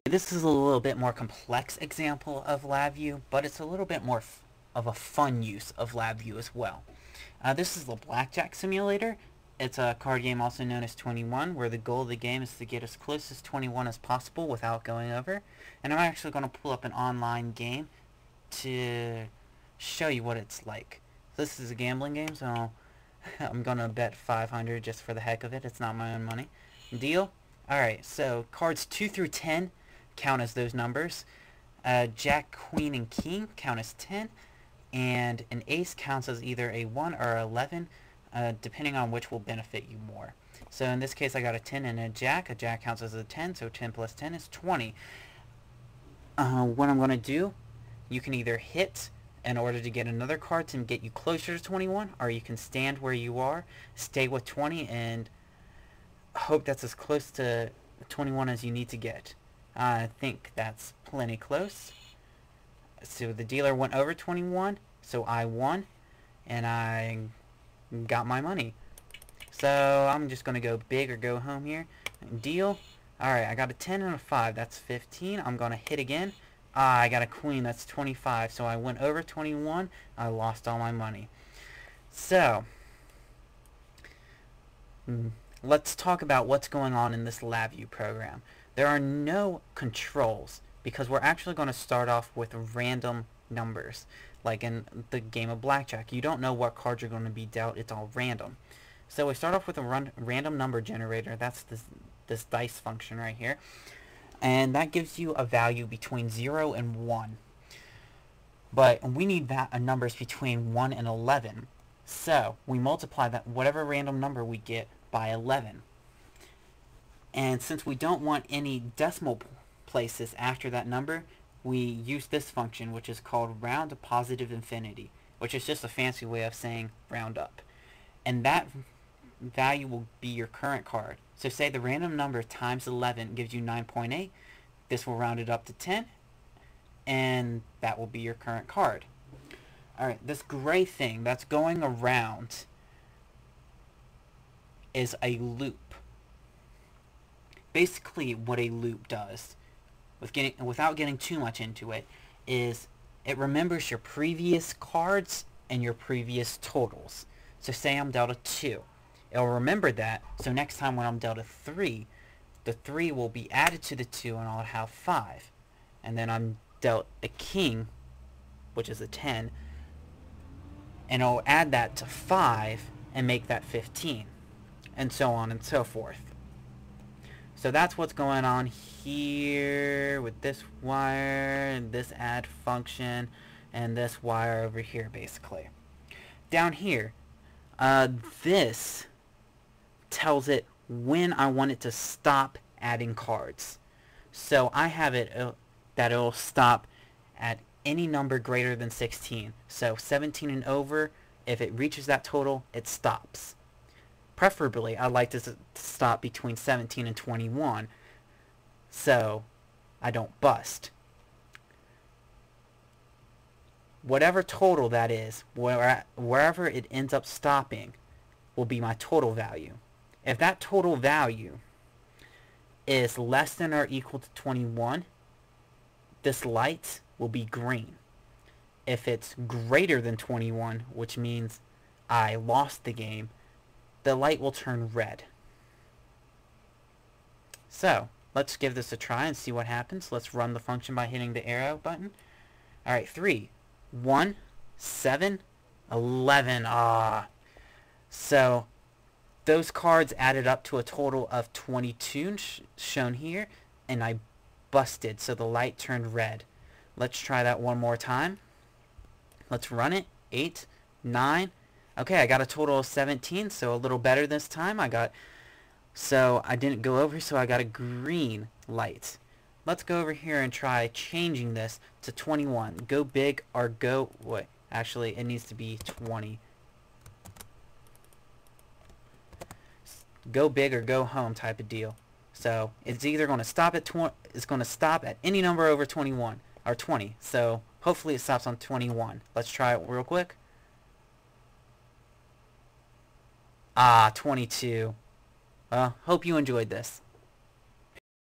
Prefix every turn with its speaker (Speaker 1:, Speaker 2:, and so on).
Speaker 1: This is a little bit more complex example of LabVIEW, but it's a little bit more of a fun use of LabVIEW as well. This is the Blackjack Simulator. It's a card game also known as 21, where the goal of the game is to get as close as 21 as possible without going over. And I'm actually going to pull up an online game to show you what it's like. This is a gambling game, so I'm going to bet 500 just for the heck of it. It's not my own money. Deal? Alright, so cards 2 through 10 count as those numbers. Jack, Queen, and King count as 10. And an ace counts as either a 1 or 11, depending on which will benefit you more. So in this case I got a 10 and a jack. A jack counts as a 10, so 10 plus 10 is 20. What I'm going to do, you can either hit in order to get another card to get you closer to 21, or you can stand where you are, stay with 20, and hope that's as close to 21 as you need to get. I think that's plenty close. So the dealer went over 21, so I won, and I got my money. So I'm just going to go big or go home here. Deal. Alright, I got a 10 and a 5. That's 15. I'm going to hit again. I got a queen. That's 25. So I went over 21. I lost all my money. So, let's talk about what's going on in this LabVIEW program. There are no controls, because we're actually going to start off with random numbers. Like in the game of Blackjack, you don't know what cards are going to be dealt. It's all random. So we start off with a random number generator. That's this dice function right here. And that gives you a value between 0 and 1. But we need numbers between 1 and 11. So we multiply that whatever random number we get by 11. And since we don't want any decimal places after that number, we use this function, which is called round to positive infinity, which is just a fancy way of saying round up. And that value will be your current card. So say the random number times 11 gives you 9.8. This will round it up to 10, and that will be your current card. Alright, this gray thing that's going around is a loop. Basically what a loop does, without getting too much into it, is it remembers your previous cards and your previous totals. So say I'm dealt a 2. It'll remember that, so next time when I'm dealt a 3, the 3 will be added to the 2 and I'll have 5. And then I'm dealt a king, which is a 10, and I'll add that to 5 and make that 15. And so on and so forth. So that's what's going on here with this wire and this add function and this wire over here, basically. Down here, this tells it when I want it to stop adding cards. So I have it that it'll stop at any number greater than 16. So 17 and over, if it reaches that total, it stops. Preferably, I'd like to stop between 17 and 21, so I don't bust. Whatever total that is, wherever it ends up stopping, will be my total value. If that total value is less than or equal to 21, this light will be green. If it's greater than 21, which means I lost the game, the light will turn red. So, let's give this a try and see what happens. Let's run the function by hitting the arrow button. Alright, 3, 1, 7, 11. So, those cards added up to a total of 22, shown here, and I busted, so the light turned red. Let's try that one more time. Let's run it. 8, 9. Okay, I got a total of 17, so a little better this time. So I didn't go over, so I got a green light. Let's go over here and try changing this to 21. Go big or go, wait, actually it needs to be 20. Go big or go home type of deal. So it's either going to stop at it's going to stop at any number over 21 or 20. So hopefully it stops on 21. Let's try it real quick. 22. Well, hope you enjoyed this.